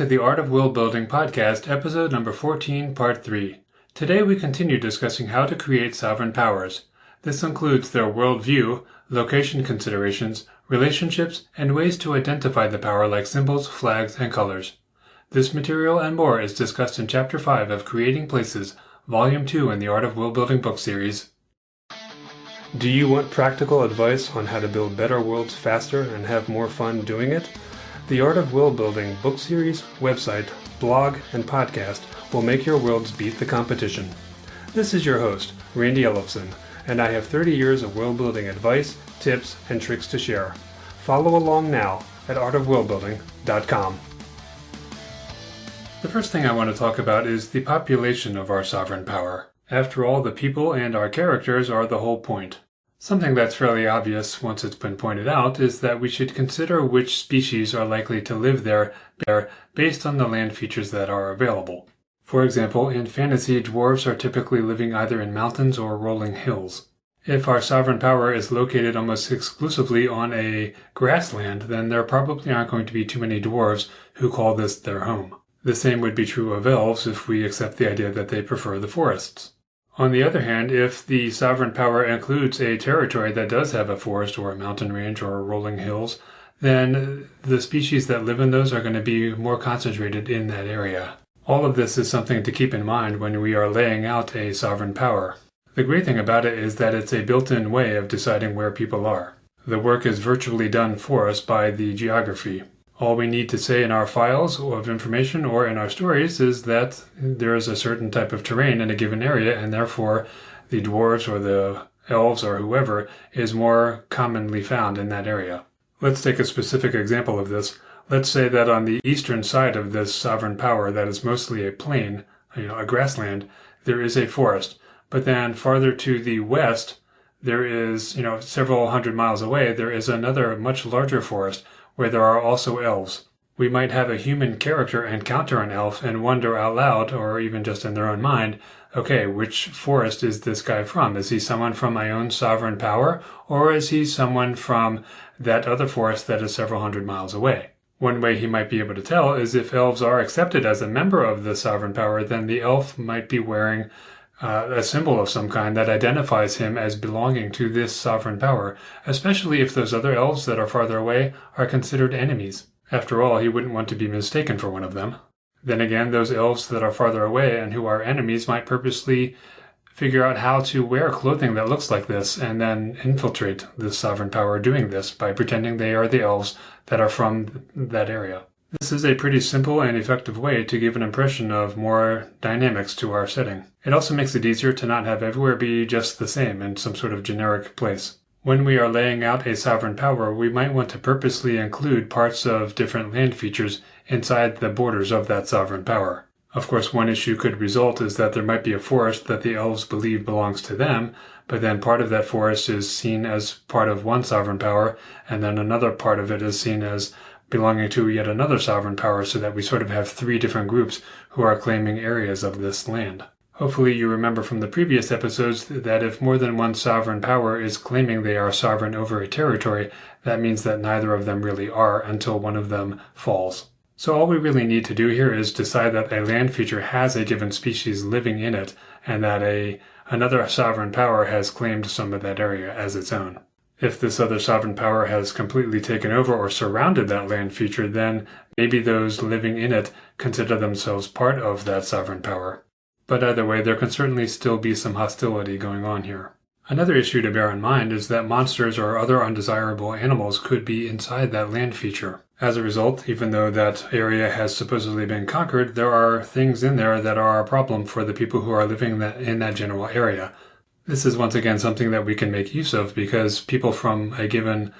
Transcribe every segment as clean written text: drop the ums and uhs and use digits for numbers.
to the Art of World Building podcast, episode number 14, part 3. Today we continue discussing how to create sovereign powers. This includes their worldview, location considerations, relationships, and ways to identify the power like symbols, flags, and colors. This material and more is discussed in Chapter 5 of Creating Places, Volume 2 in the Art of World Building book series. Do you want practical advice on how to build better worlds faster and have more fun doing it? The Art of World Building book series, website, blog, and podcast will make your worlds beat the competition. This is your host, Randy Ellefson, and I have 30 years of world building advice, tips, and tricks to share. Follow along now at artofworldbuilding.com. The first thing I want to talk about is the population of our sovereign power. After all, the people and our characters are the whole point. Something that's fairly obvious once it's been pointed out is that we should consider which species are likely to live there based on the land features that are available. For example, in fantasy, dwarves are typically living either in mountains or rolling hills. If our sovereign power is located almost exclusively on a grassland, then there probably aren't going to be too many dwarves who call this their home. The same would be true of elves if we accept the idea that they prefer the forests. On the other hand, if the sovereign power includes a territory that does have a forest or a mountain range or rolling hills, then the species that live in those are going to be more concentrated in that area. All of this is something to keep in mind when we are laying out a sovereign power. The great thing about it is that it's a built-in way of deciding where people are. The work is virtually done for us by the geography. All we need to say in our files of information or in our stories is that there is a certain type of terrain in a given area, and therefore the dwarves or the elves or whoever is more commonly found in that area. Let's take a specific example of this. Let's say that on the eastern side of this sovereign power that is mostly a plain, a grassland, there is a forest. But then farther to the west, there is, several hundred miles away, there is another much larger forest where there are also elves. We might have a human character encounter an elf and wonder out loud, or even just in their own mind, okay, which forest is this guy from? Is he someone from my own sovereign power, or is he someone from that other forest that is several hundred miles away? One way he might be able to tell is if elves are accepted as a member of the sovereign power, then the elf might be wearing a symbol of some kind that identifies him as belonging to this sovereign power, especially if those other elves that are farther away are considered enemies. After all, he wouldn't want to be mistaken for one of them. Then again, those elves that are farther away and who are enemies might purposely figure out how to wear clothing that looks like this and then infiltrate this sovereign power doing this by pretending they are the elves that are from that area. This is a pretty simple and effective way to give an impression of more dynamics to our setting. It also makes it easier to not have everywhere be just the same in some sort of generic place. When we are laying out a sovereign power, we might want to purposely include parts of different land features inside the borders of that sovereign power. Of course, one issue could result is that there might be a forest that the elves believe belongs to them, but then part of that forest is seen as part of one sovereign power, and then another part of it is seen as belonging to yet another sovereign power, so that we sort of have three different groups who are claiming areas of this land. Hopefully you remember from the previous episodes that if more than one sovereign power is claiming they are sovereign over a territory, that means that neither of them really are until one of them falls. So all we really need to do here is decide that a land feature has a given species living in it, and that another sovereign power has claimed some of that area as its own. If this other sovereign power has completely taken over or surrounded that land feature, then maybe those living in it consider themselves part of that sovereign power. But either way, there can certainly still be some hostility going on here. Another issue to bear in mind is that monsters or other undesirable animals could be inside that land feature. As a result, even though that area has supposedly been conquered, there are things in there that are a problem for the people who are living in that general area. This is once again something that we can make use of because people from a given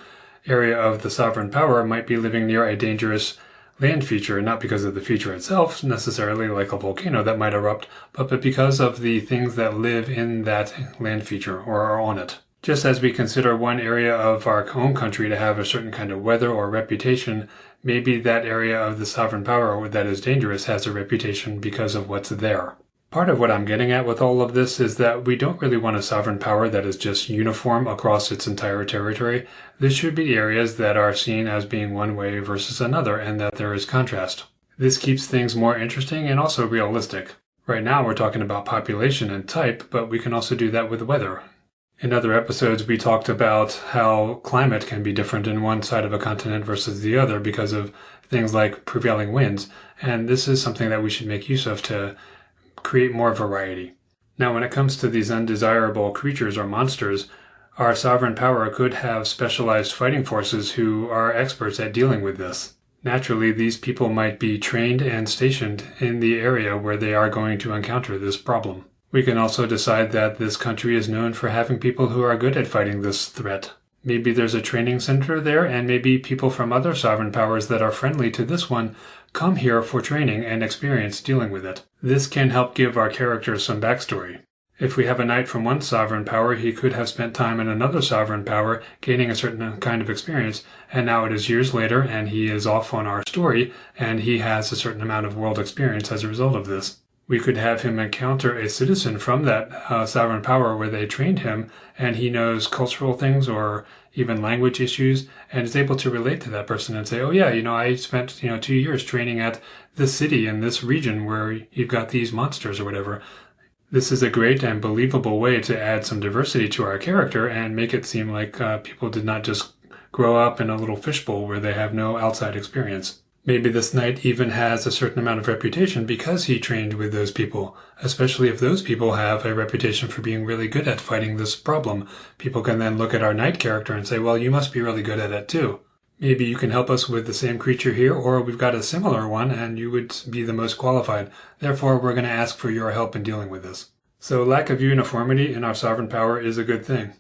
area of the sovereign power might be living near a dangerous land feature, not because of the feature itself necessarily, like a volcano that might erupt, but because of the things that live in that land feature or are on it. Just as we consider one area of our own country to have a certain kind of weather or reputation, maybe that area of the sovereign power that is dangerous has a reputation because of what's there. Part of what I'm getting at with all of this is that we don't really want a sovereign power that is just uniform across its entire territory. This should be areas that are seen as being one way versus another and that there is contrast. This keeps things more interesting and also realistic. Right now we're talking about population and type, but we can also do that with weather. In other episodes, we talked about how climate can be different in one side of a continent versus the other because of things like prevailing winds, and this is something that we should make use of to create more variety. Now, when it comes to these undesirable creatures or monsters, our sovereign power could have specialized fighting forces who are experts at dealing with this. Naturally, these people might be trained and stationed in the area where they are going to encounter this problem. We can also decide that this country is known for having people who are good at fighting this threat. Maybe there's a training center there, and maybe people from other sovereign powers that are friendly to this one come here for training and experience dealing with it. This can help give our characters some backstory. If we have a knight from one sovereign power, he could have spent time in another sovereign power gaining a certain kind of experience, and now it is years later and he is off on our story and he has a certain amount of world experience as a result of this. We could have him encounter a citizen from that sovereign power where they trained him, and he knows cultural things or even language issues, and is able to relate to that person and say, oh yeah, I spent 2 years training at this city in this region where you've got these monsters or whatever. This is a great and believable way to add some diversity to our character and make it seem like people did not just grow up in a little fishbowl where they have no outside experience. Maybe this knight even has a certain amount of reputation because he trained with those people, especially if those people have a reputation for being really good at fighting this problem. People can then look at our knight character and say, well, you must be really good at it too. Maybe you can help us with the same creature here, or we've got a similar one and you would be the most qualified. Therefore, we're going to ask for your help in dealing with this. So lack of uniformity in our sovereign power is a good thing.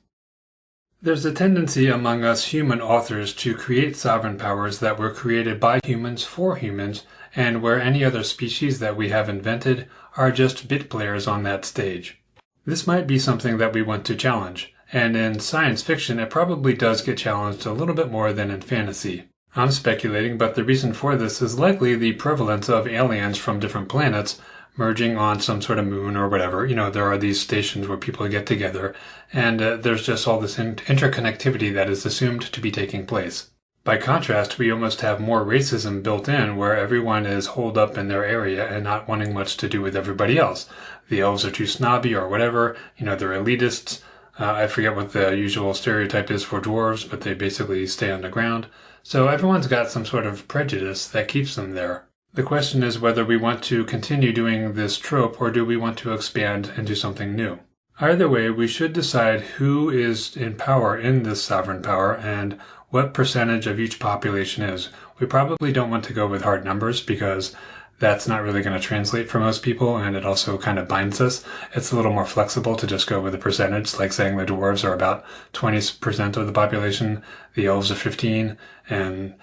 There's a tendency among us human authors to create sovereign powers that were created by humans for humans, and where any other species that we have invented are just bit players on that stage. This might be something that we want to challenge, and in science fiction it probably does get challenged a little bit more than in fantasy. I'm speculating, but the reason for this is likely the prevalence of aliens from different planets merging on some sort of moon or whatever. There are these stations where people get together, and there's just all this interconnectivity that is assumed to be taking place. By contrast, we almost have more racism built in, where everyone is holed up in their area and not wanting much to do with everybody else. The elves are too snobby or whatever, they're elitists. I forget what the usual stereotype is for dwarves, but they basically stay on the ground. So everyone's got some sort of prejudice that keeps them there. The question is whether we want to continue doing this trope or do we want to expand and do something new. Either way, we should decide who is in power in this sovereign power and what percentage of each population is. We probably don't want to go with hard numbers because that's not really going to translate for most people, and it also kind of binds us. It's a little more flexible to just go with a percentage, like saying the dwarves are about 20% of the population, the elves are 15%, and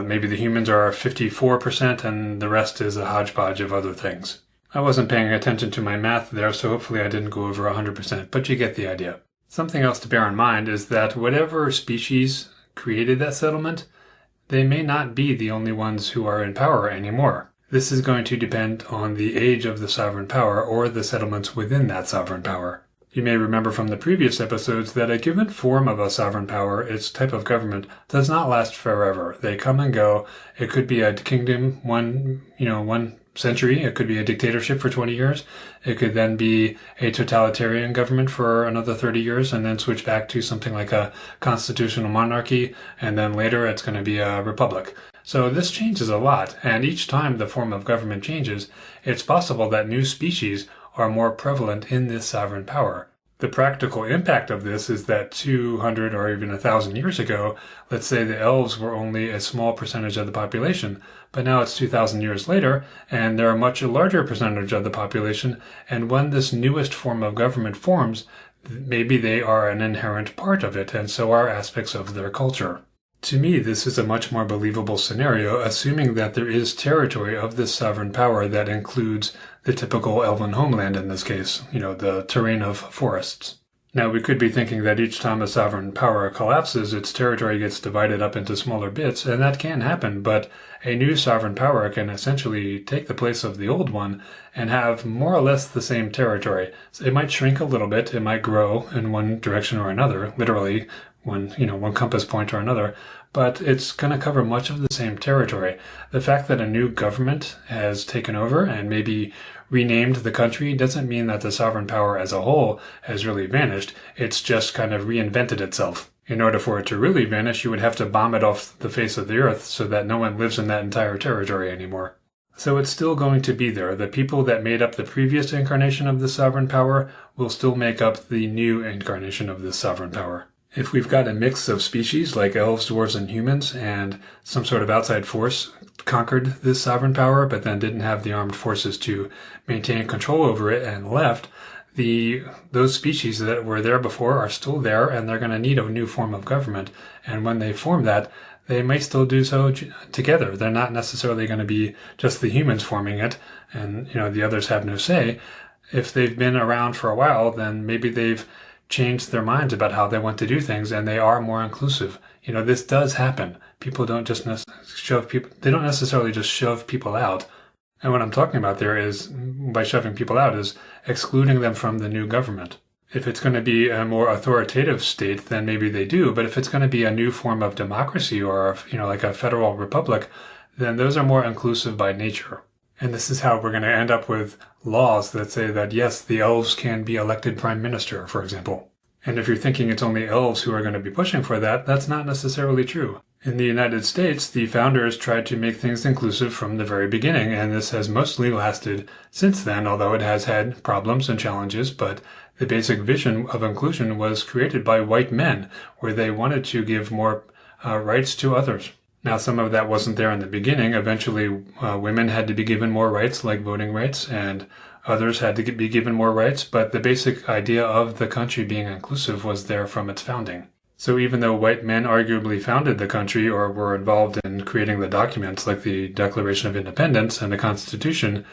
maybe the humans are 54%, and the rest is a hodgepodge of other things. I wasn't paying attention to my math there, so hopefully I didn't go over 100%, but you get the idea. Something else to bear in mind is that whatever species created that settlement, they may not be the only ones who are in power anymore. This is going to depend on the age of the sovereign power or the settlements within that sovereign power. You may remember from the previous episodes that a given form of a sovereign power, its type of government, does not last forever. They come and go. It could be a kingdom, one century. It could be a dictatorship for 20 years. It could then be a totalitarian government for another 30 years and then switch back to something like a constitutional monarchy. And then later it's going to be a republic. So this changes a lot. And each time the form of government changes, it's possible that new species are more prevalent in this sovereign power. The practical impact of this is that 200 or even 1,000 years ago, let's say the elves were only a small percentage of the population, but now it's 2,000 years later, and they're a much larger percentage of the population, and when this newest form of government forms, maybe they are an inherent part of it, and so are aspects of their culture. To me, this is a much more believable scenario, assuming that there is territory of this sovereign power that includes the typical elven homeland in this case, the terrain of forests. Now, we could be thinking that each time a sovereign power collapses, its territory gets divided up into smaller bits, and that can happen, but a new sovereign power can essentially take the place of the old one and have more or less the same territory. So it might shrink a little bit, it might grow in one direction or another, literally one compass point or another, but it's going to cover much of the same territory. The fact that a new government has taken over and maybe renamed the country doesn't mean that the sovereign power as a whole has really vanished. It's just kind of reinvented itself. In order for it to really vanish, you would have to bomb it off the face of the earth so that no one lives in that entire territory anymore. So it's still going to be there. The people that made up the previous incarnation of the sovereign power will still make up the new incarnation of this sovereign power. If we've got a mix of species like elves, dwarves, and humans, and some sort of outside force conquered this sovereign power but then didn't have the armed forces to maintain control over it and left, those species that were there before are still there, and they're going to need a new form of government. And when they form that, they may still do so together. They're not necessarily going to be just the humans forming it, and the others have no say. If they've been around for a while, then maybe they've changed their minds about how they want to do things, and they are more inclusive. This does happen. People don't just they don't necessarily just shove people out. And what I'm talking about there is, by shoving people out, is excluding them from the new government. If it's going to be a more authoritative state, then maybe they do. But if it's going to be a new form of democracy or, like a federal republic, then those are more inclusive by nature. And this is how we're going to end up with laws that say that, yes, the elves can be elected prime minister, for example. And if you're thinking it's only elves who are going to be pushing for that, that's not necessarily true. In the United States, the founders tried to make things inclusive from the very beginning, and this has mostly lasted since then, although it has had problems and challenges, but the basic vision of inclusion was created by white men, where they wanted to give more rights to others. Now, some of that wasn't there in the beginning. Eventually, women had to be given more rights, like voting rights, and others had to be given more rights, but the basic idea of the country being inclusive was there from its founding. So even though white men arguably founded the country or were involved in creating the documents like the Declaration of Independence and the Constitution,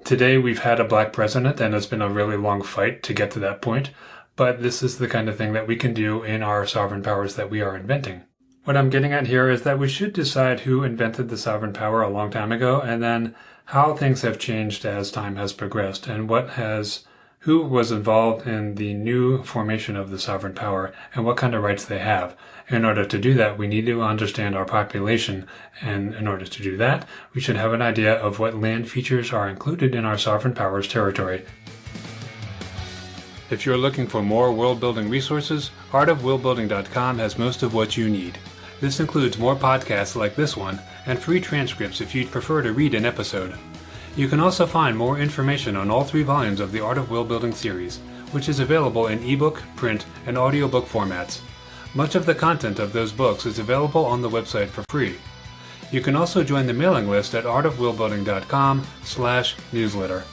today we've had a black president, and it's been a really long fight to get to that point, but this is the kind of thing that we can do in our sovereign powers that we are inventing. What I'm getting at here is that we should decide who invented the sovereign power a long time ago, and then how things have changed as time has progressed, and who was involved in the new formation of the sovereign power, and what kind of rights they have. In order to do that, we need to understand our population, and in order to do that, we should have an idea of what land features are included in our sovereign power's territory. If you're looking for more world-building resources, artofworldbuilding.com has most of what you need. This includes more podcasts like this one, and free transcripts if you'd prefer to read an episode. You can also find more information on all 3 volumes of the Art of Worldbuilding series, which is available in ebook, print, and audiobook formats. Much of the content of those books is available on the website for free. You can also join the mailing list at artofworldbuilding.com/newsletter.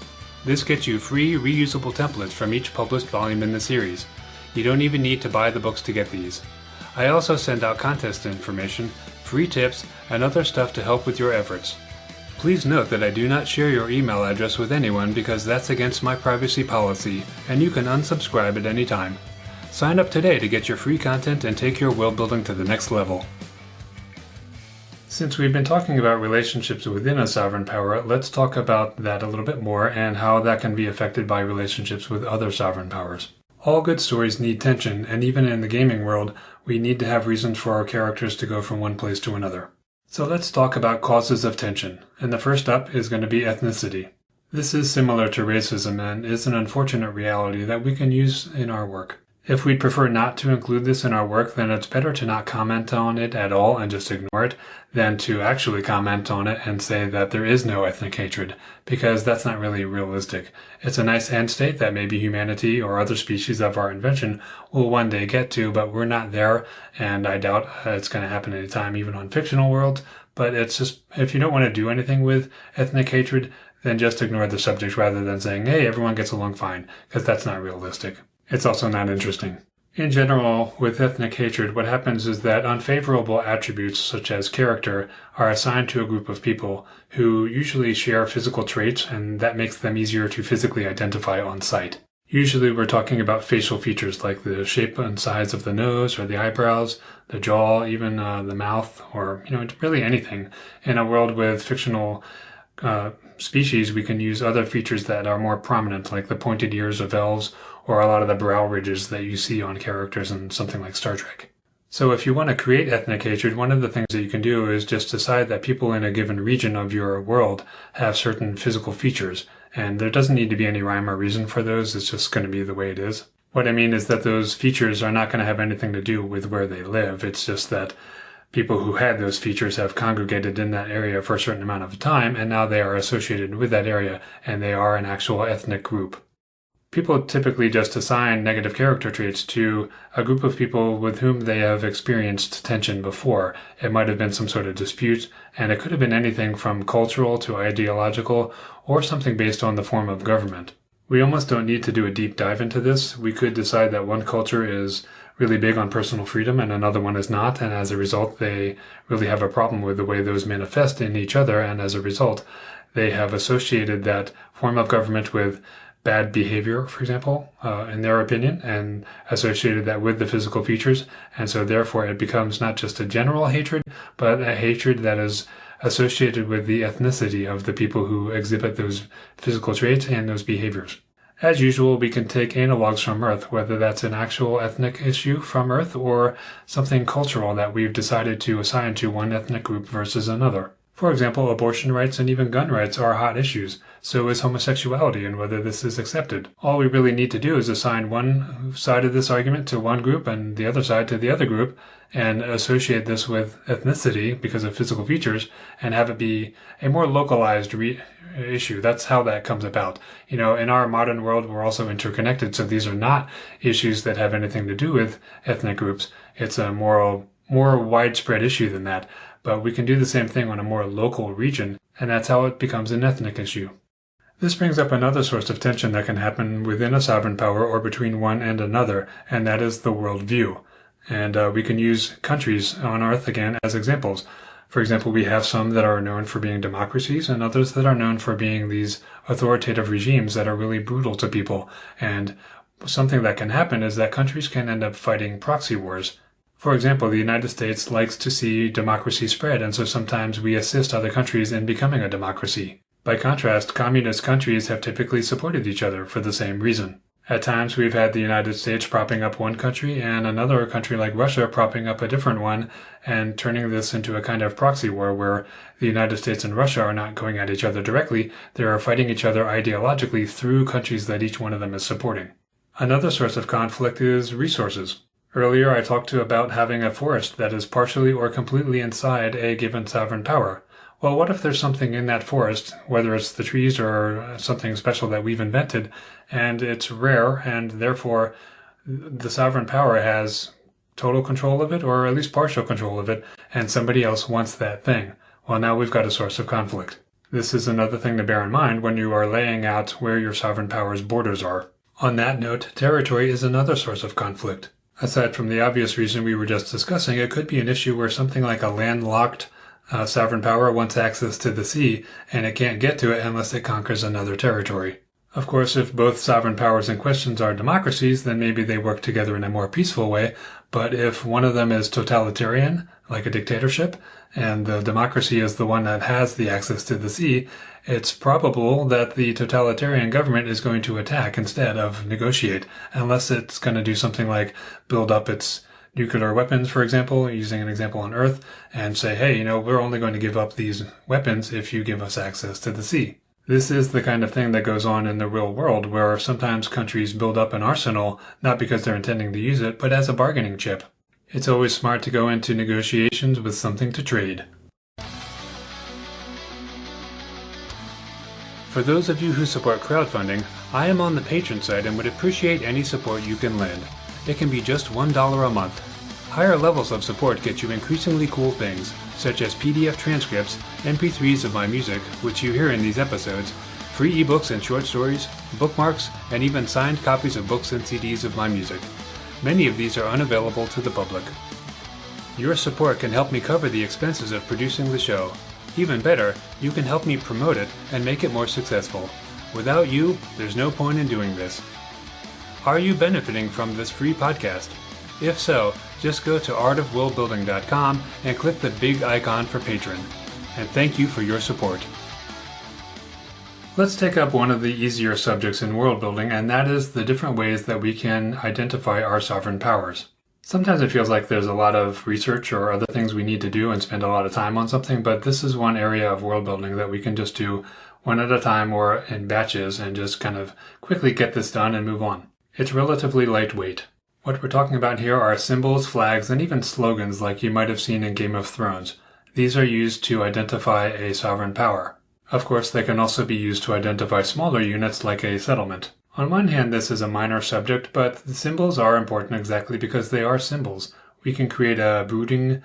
This gets you free, reusable templates from each published volume in the series. You don't even need to buy the books to get these. I also send out contest information, free tips, and other stuff to help with your efforts. Please note that I do not share your email address with anyone because that's against my privacy policy, and you can unsubscribe at any time. Sign up today to get your free content and take your world building to the next level. Since we've been talking about relationships within a sovereign power, let's talk about that a little bit more and how that can be affected by relationships with other sovereign powers. All good stories need tension, and even in the gaming world, we need to have reasons for our characters to go from one place to another. So let's talk about causes of tension, and the first up is going to be ethnicity. This is similar to racism and is an unfortunate reality that we can use in our work. If we'd prefer not to include this in our work, then it's better to not comment on it at all and just ignore it than to actually comment on it and say that there is no ethnic hatred, because that's not really realistic. It's a nice end state that maybe humanity or other species of our invention will one day get to, but we're not there, and I doubt it's going to happen anytime, even on fictional worlds. But it's just, if you don't want to do anything with ethnic hatred, then just ignore the subject rather than saying, hey, everyone gets along fine, because that's not realistic. It's also not interesting. In general, with ethnic hatred, what happens is that unfavorable attributes such as character are assigned to a group of people who usually share physical traits, and that makes them easier to physically identify on sight. Usually we're talking about facial features like the shape and size of the nose or the eyebrows, the jaw, even the mouth, or really anything. In a world with fictional species, we can use other features that are more prominent, like the pointed ears of elves or a lot of the brow ridges that you see on characters in something like Star Trek. So if you want to create ethnic hatred, one of the things that you can do is just decide that people in a given region of your world have certain physical features. And there doesn't need to be any rhyme or reason for those. It's just going to be the way it is. What I mean is that those features are not going to have anything to do with where they live. It's just that people who had those features have congregated in that area for a certain amount of time, and now they are associated with that area, and they are an actual ethnic group. People typically just assign negative character traits to a group of people with whom they have experienced tension before. It might have been some sort of dispute, and it could have been anything from cultural to ideological, or something based on the form of government. We almost don't need to do a deep dive into this. We could decide that one culture is really big on personal freedom and another one is not, and as a result they really have a problem with the way those manifest in each other, and as a result they have associated that form of government with bad behavior, for example, in their opinion, and associated that with the physical features. And so therefore it becomes not just a general hatred, but a hatred that is associated with the ethnicity of the people who exhibit those physical traits and those behaviors. As usual, we can take analogs from Earth, whether that's an actual ethnic issue from Earth or something cultural that we've decided to assign to one ethnic group versus another. For example, abortion rights and even gun rights are hot issues. So is homosexuality and whether this is accepted. All we really need to do is assign one side of this argument to one group and the other side to the other group, and associate this with ethnicity because of physical features, and have it be a more localized issue. That's how that comes about. In our modern world, we're also interconnected, so these are not issues that have anything to do with ethnic groups. It's a more widespread issue than that. But we can do the same thing on a more local region, and that's how it becomes an ethnic issue. This brings up another source of tension that can happen within a sovereign power or between one and another, and that is the worldview. And we can use countries on Earth again as examples. For example, we have some that are known for being democracies and others that are known for being these authoritative regimes that are really brutal to people. And something that can happen is that countries can end up fighting proxy wars. For example, the United States likes to see democracy spread, and so sometimes we assist other countries in becoming a democracy. By contrast, communist countries have typically supported each other for the same reason. At times, we've had the United States propping up one country and another country like Russia propping up a different one, and turning this into a kind of proxy war where the United States and Russia are not going at each other directly, they are fighting each other ideologically through countries that each one of them is supporting. Another source of conflict is resources. Earlier, I talked about having a forest that is partially or completely inside a given sovereign power. Well, what if there's something in that forest, whether it's the trees or something special that we've invented, and it's rare, and therefore the sovereign power has total control of it, or at least partial control of it, and somebody else wants that thing? Well, now we've got a source of conflict. This is another thing to bear in mind when you are laying out where your sovereign power's borders are. On that note, territory is another source of conflict. Aside from the obvious reason we were just discussing, it could be an issue where something like a landlocked sovereign power wants access to the sea, and it can't get to it unless it conquers another territory. Of course, if both sovereign powers in question are democracies, then maybe they work together in a more peaceful way, but if one of them is totalitarian, like a dictatorship, and the democracy is the one that has the access to the sea, it's probable that the totalitarian government is going to attack instead of negotiate, unless it's going to do something like build up its nuclear weapons, for example, using an example on Earth, and say, hey, we're only going to give up these weapons if you give us access to the sea. This is the kind of thing that goes on in the real world, where sometimes countries build up an arsenal, not because they're intending to use it, but as a bargaining chip. It's always smart to go into negotiations with something to trade. For those of you who support crowdfunding, I am on the Patreon site and would appreciate any support you can lend. It can be just $1 a month. Higher levels of support get you increasingly cool things, such as PDF transcripts, MP3s of my music, which you hear in these episodes, free ebooks and short stories, bookmarks, and even signed copies of books and CDs of my music. Many of these are unavailable to the public. Your support can help me cover the expenses of producing the show. Even better, you can help me promote it and make it more successful. Without you, there's no point in doing this. Are you benefiting from this free podcast? If so, just go to artofworldbuilding.com and click the big icon for Patreon. And thank you for your support. Let's take up one of the easier subjects in world building, and that is the different ways that we can identify our sovereign powers. Sometimes it feels like there's a lot of research or other things we need to do and spend a lot of time on something, but this is one area of world building that we can just do one at a time or in batches and just kind of quickly get this done and move on. It's relatively lightweight. What we're talking about here are symbols, flags, and even slogans like you might have seen in Game of Thrones. These are used to identify a sovereign power. Of course, they can also be used to identify smaller units like a settlement. On one hand, this is a minor subject, but the symbols are important exactly because they are symbols. We can create a brooding,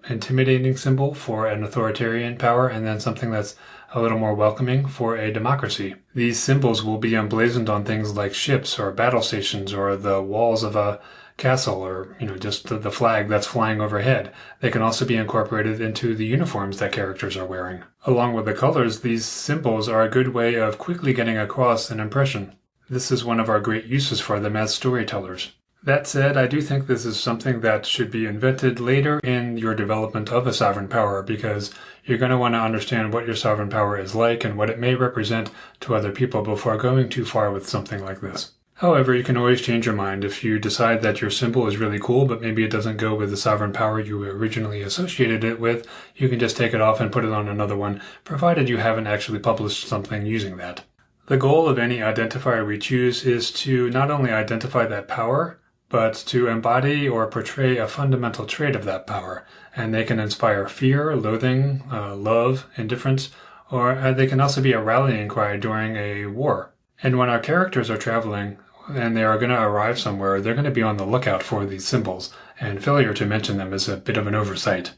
intimidating symbol for an authoritarian power and then something that's a little more welcoming for a democracy. These symbols will be emblazoned on things like ships or battle stations or the walls of a castle or, just the flag that's flying overhead. They can also be incorporated into the uniforms that characters are wearing. Along with the colors, these symbols are a good way of quickly getting across an impression. This is one of our great uses for them as storytellers. That said, I do think this is something that should be invented later in your development of a sovereign power because you're going to want to understand what your sovereign power is like and what it may represent to other people before going too far with something like this. However, you can always change your mind. If you decide that your symbol is really cool, but maybe it doesn't go with the sovereign power you originally associated it with, you can just take it off and put it on another one, provided you haven't actually published something using that. The goal of any identifier we choose is to not only identify that power, but to embody or portray a fundamental trait of that power. And they can inspire fear, loathing, love, indifference, or they can also be a rallying cry during a war. And when our characters are traveling and they are going to arrive somewhere, they're going to be on the lookout for these symbols, and failure to mention them is a bit of an oversight.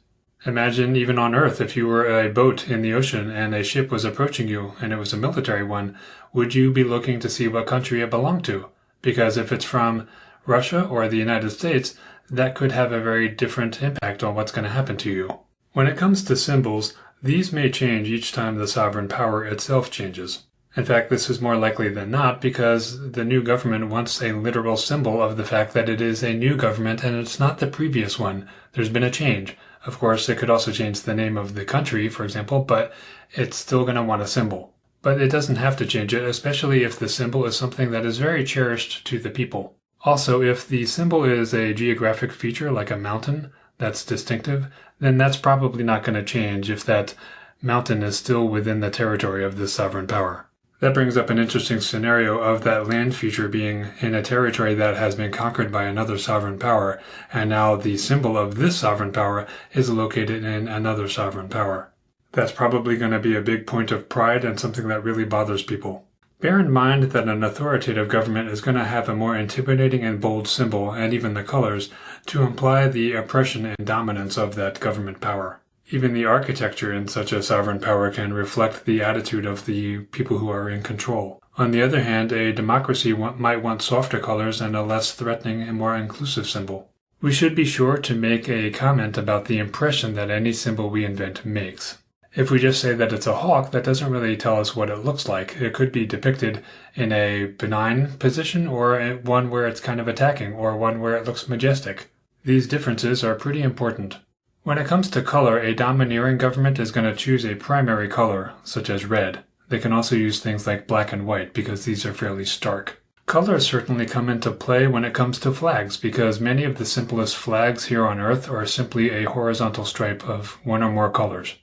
Imagine even on Earth, if you were a boat in the ocean and a ship was approaching you and it was a military one, would you be looking to see what country it belonged to? Because if it's from Russia or the United States, that could have a very different impact on what's going to happen to you. When it comes to symbols, these may change each time the sovereign power itself changes. In fact, this is more likely than not because the new government wants a literal symbol of the fact that it is a new government and it's not the previous one. There's been a change. Of course, it could also change the name of the country, for example, but it's still going to want a symbol. But it doesn't have to change it, especially if the symbol is something that is very cherished to the people. Also, if the symbol is a geographic feature like a mountain that's distinctive, then that's probably not going to change if that mountain is still within the territory of this sovereign power. That brings up an interesting scenario of that land feature being in a territory that has been conquered by another sovereign power, and now the symbol of this sovereign power is located in another sovereign power. That's probably going to be a big point of pride and something that really bothers people. Bear in mind that an authoritative government is going to have a more intimidating and bold symbol, and even the colors, to imply the oppression and dominance of that government power. Even the architecture in such a sovereign power can reflect the attitude of the people who are in control. On the other hand, a democracy might want softer colors and a less threatening and more inclusive symbol. We should be sure to make a comment about the impression that any symbol we invent makes. If we just say that it's a hawk, that doesn't really tell us what it looks like. It could be depicted in a benign position or one where it's kind of attacking or one where it looks majestic. These differences are pretty important. When it comes to color, a domineering government is going to choose a primary color, such as red. They can also use things like black and white because these are fairly stark. Colors certainly come into play when it comes to flags because many of the simplest flags here on Earth are simply a horizontal stripe of one or more colors.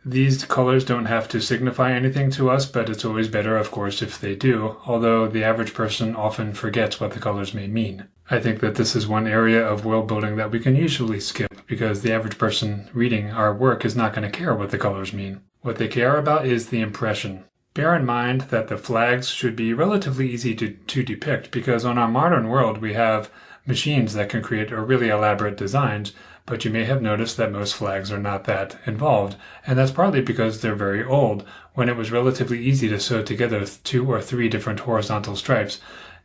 These colors don't have to signify anything to us, but it's always better, of course, if they do, although the average person often forgets what the colors may mean. I think that this is one area of world building that we can usually skip because the average person reading our work is not going to care what the colors mean. What they care about is the impression. Bear in mind that the flags should be relatively easy to depict because on our modern world we have machines that can create really elaborate designs, but you may have noticed that most flags are not that involved, and that's partly because they're very old, when it was relatively easy to sew together 2 or 3 different horizontal stripes,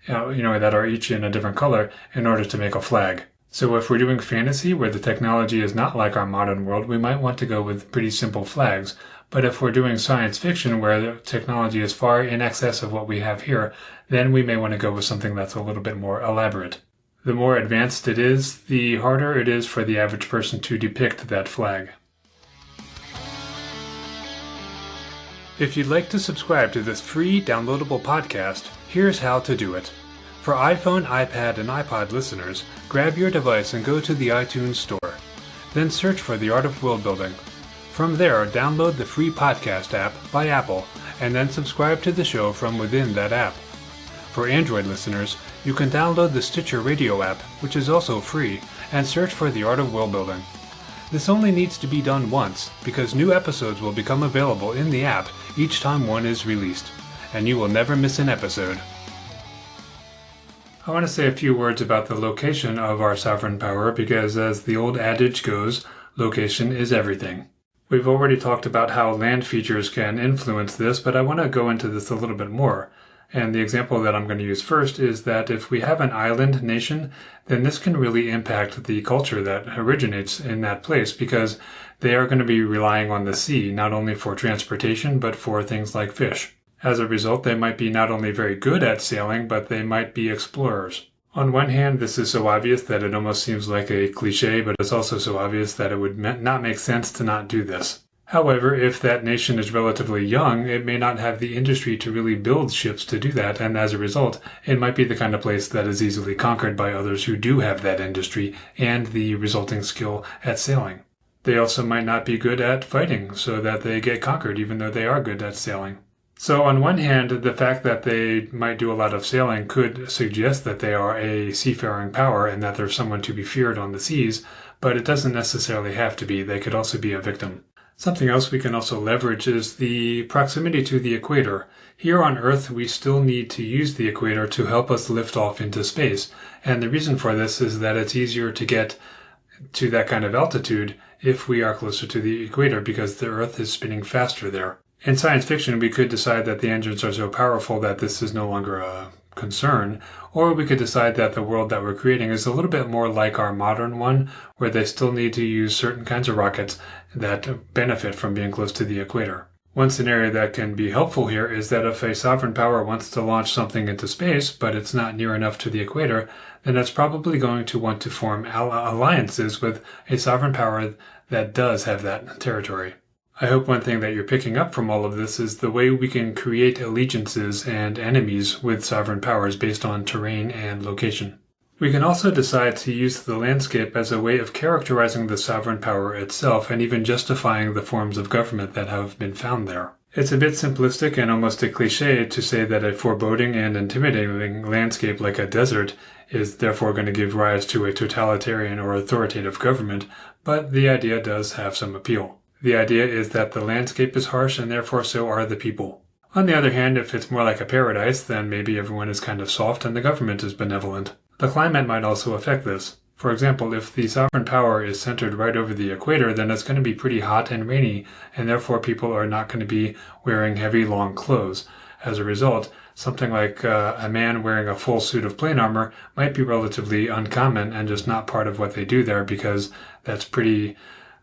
that are each in a different color in order to make a flag. So if we're doing fantasy where the technology is not like our modern world, we might want to go with pretty simple flags. But if we're doing science fiction where the technology is far in excess of what we have here, then we may want to go with something that's a little bit more elaborate. The more advanced it is, the harder it is for the average person to depict that flag. If you'd like to subscribe to this free downloadable podcast, here's how to do it. For iPhone, iPad, and iPod listeners, grab your device and go to the iTunes Store. Then search for The Art of Worldbuilding. From there, download the free podcast app by Apple, and then subscribe to the show from within that app. For Android listeners, you can download the Stitcher Radio app, which is also free, and search for The Art of Worldbuilding. This only needs to be done once, because new episodes will become available in the app each time one is released, and you will never miss an episode. I want to say a few words about the location of our sovereign power because, as the old adage goes, location is everything. We've already talked about how land features can influence this, but I want to go into this a little bit more. And the example that I'm going to use first is that if we have an island nation, then this can really impact the culture that originates in that place because they are going to be relying on the sea, not only for transportation, but for things like fish. As a result, they might be not only very good at sailing, but they might be explorers. On one hand, this is so obvious that it almost seems like a cliche, but it's also so obvious that it would not make sense to not do this. However, if that nation is relatively young, it may not have the industry to really build ships to do that, and as a result, it might be the kind of place that is easily conquered by others who do have that industry and the resulting skill at sailing. They also might not be good at fighting, so that they get conquered even though they are good at sailing. So on one hand, the fact that they might do a lot of sailing could suggest that they are a seafaring power and that they're someone to be feared on the seas, but it doesn't necessarily have to be. They could also be a victim. Something else we can also leverage is the proximity to the equator. Here on Earth, we still need to use the equator to help us lift off into space, and the reason for this is that it's easier to get to that kind of altitude if we are closer to the equator because the Earth is spinning faster there. In science fiction, we could decide that the engines are so powerful that this is no longer a concern, or we could decide that the world that we're creating is a little bit more like our modern one, where they still need to use certain kinds of rockets that benefit from being close to the equator. One scenario that can be helpful here is that if a sovereign power wants to launch something into space, but it's not near enough to the equator, then it's probably going to want to form alliances with a sovereign power that does have that territory. I hope one thing that you're picking up from all of this is the way we can create allegiances and enemies with sovereign powers based on terrain and location. We can also decide to use the landscape as a way of characterizing the sovereign power itself and even justifying the forms of government that have been found there. It's a bit simplistic and almost a cliche to say that a foreboding and intimidating landscape like a desert is therefore going to give rise to a totalitarian or authoritative government, but the idea does have some appeal. The idea is that the landscape is harsh and therefore so are the people. On the other hand, if it's more like a paradise, then maybe everyone is kind of soft and the government is benevolent. The climate might also affect this. For example, if the sovereign power is centered right over the equator, then it's going to be pretty hot and rainy, and therefore people are not going to be wearing heavy, long clothes. As a result, something like a man wearing a full suit of plane armor might be relatively uncommon and just not part of what they do there because that's pretty...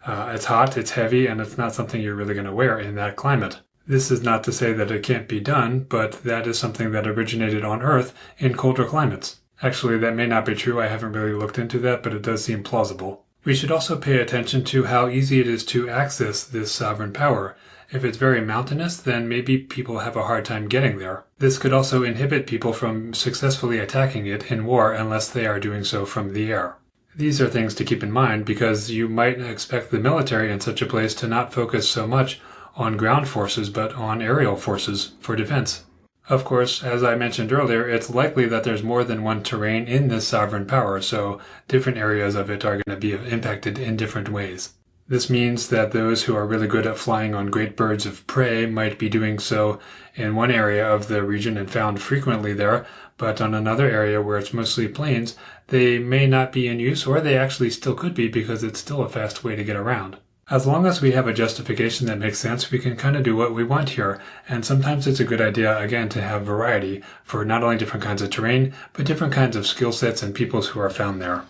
it's hot, it's heavy, and it's not something you're really going to wear in that climate. This is not to say that it can't be done, but that is something that originated on Earth in colder climates. Actually, that may not be true. I haven't really looked into that, but it does seem plausible. We should also pay attention to how easy it is to access this sovereign power. If it's very mountainous, then maybe people have a hard time getting there. This could also inhibit people from successfully attacking it in war unless they are doing so from the air. These are things to keep in mind because you might expect the military in such a place to not focus so much on ground forces but on aerial forces for defense. Of course, as I mentioned earlier, it's likely that there's more than one terrain in this sovereign power, so different areas of it are going to be impacted in different ways. This means that those who are really good at flying on great birds of prey might be doing so in one area of the region and found frequently there, but on another area where it's mostly plains, they may not be in use, or they actually still could be because it's still a fast way to get around. As long as we have a justification that makes sense, we can kind of do what we want here, and sometimes it's a good idea, again, to have variety for not only different kinds of terrain, but different kinds of skill sets and peoples who are found there.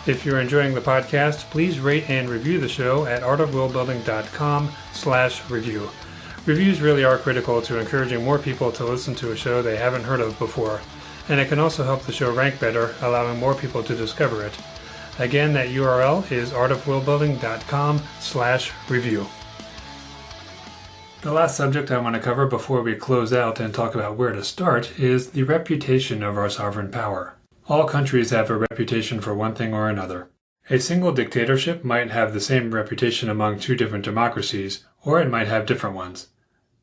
If you're enjoying the podcast, please rate and review the show at artofworldbuilding.com/review. Reviews really are critical to encouraging more people to listen to a show they haven't heard of before, and it can also help the show rank better, allowing more people to discover it. Again, that URL is artofworldbuilding.com/review. The last subject I want to cover before we close out and talk about where to start is the reputation of our sovereign power. All countries have a reputation for one thing or another. A single dictatorship might have the same reputation among two different democracies, or it might have different ones.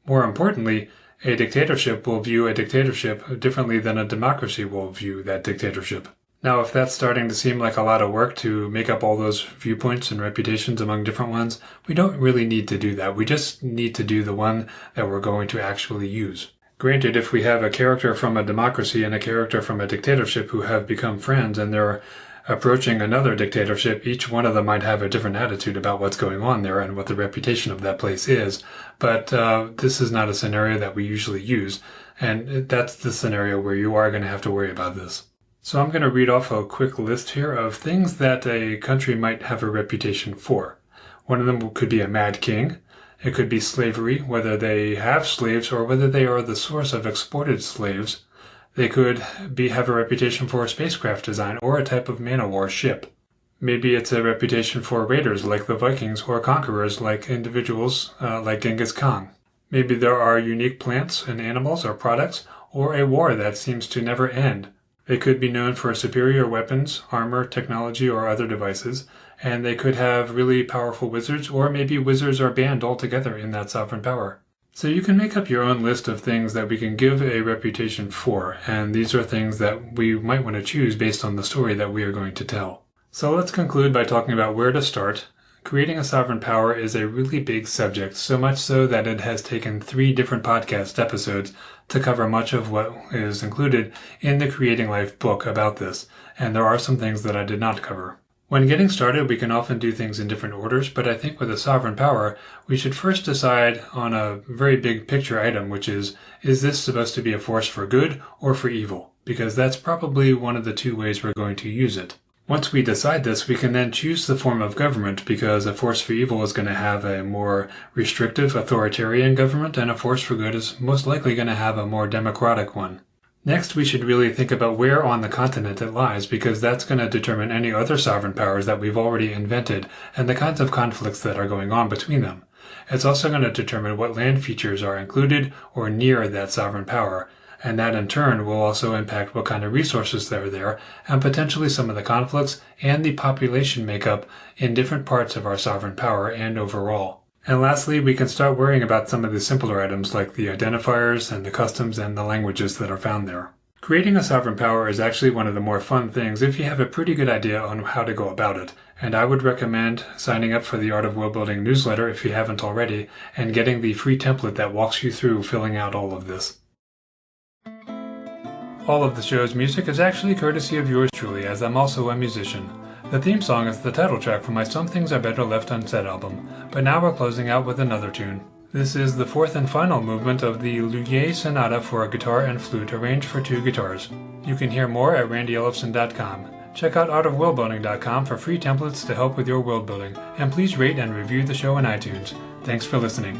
More importantly, a dictatorship will view a dictatorship differently than a democracy will view that dictatorship. Now, if that's starting to seem like a lot of work to make up all those viewpoints and reputations among different ones, we don't really need to do that. We just need to do the one that we're going to actually use. Granted, if we have a character from a democracy and a character from a dictatorship who have become friends and they're approaching another dictatorship, each one of them might have a different attitude about what's going on there and what the reputation of that place is. But this is not a scenario that we usually use, and that's the scenario where you are going to have to worry about this. So I'm going to read off a quick list here of things that a country might have a reputation for. One of them could be a mad king. It could be slavery, whether they have slaves or whether they are the source of exported slaves. They could have a reputation for a spacecraft design or a type of man-o-war ship. Maybe it's a reputation for raiders like the Vikings or conquerors like individuals like Genghis Khan. Maybe there are unique plants and animals or products, or a war that seems to never end. They could be known for superior weapons, armor, technology, or other devices, and they could have really powerful wizards, or maybe wizards are banned altogether in that sovereign power. So you can make up your own list of things that we can give a reputation for, and these are things that we might want to choose based on the story that we are going to tell. So let's conclude by talking about where to start. Creating a sovereign power is a really big subject, so much so that it has taken 3 different podcast episodes to cover much of what is included in the Creating Life book about this, and there are some things that I did not cover. When getting started, we can often do things in different orders, but I think with a sovereign power, we should first decide on a very big picture item, which is this supposed to be a force for good or for evil? Because that's probably one of the 2 ways we're going to use it. Once we decide this, we can then choose the form of government, because a force for evil is going to have a more restrictive, authoritarian government, and a force for good is most likely going to have a more democratic one. Next, we should really think about where on the continent it lies, because that's going to determine any other sovereign powers that we've already invented and the kinds of conflicts that are going on between them. It's also going to determine what land features are included or near that sovereign power, and that in turn will also impact what kind of resources are there, and potentially some of the conflicts and the population makeup in different parts of our sovereign power and overall. And lastly, we can start worrying about some of the simpler items like the identifiers and the customs and the languages that are found there. Creating a sovereign power is actually one of the more fun things if you have a pretty good idea on how to go about it, and I would recommend signing up for the Art of Worldbuilding newsletter if you haven't already, and getting the free template that walks you through filling out all of this. All of the show's music is actually courtesy of yours truly, as I'm also a musician. The theme song is the title track from my Some Things Are Better Left Unsaid album, but now we're closing out with another tune. This is the 4th and final movement of the Loeillet Sonata for a guitar and flute arranged for 2 guitars. You can hear more at randyellefson.com. Check out artofworldbuilding.com for free templates to help with your world building, and please rate and review the show on iTunes. Thanks for listening.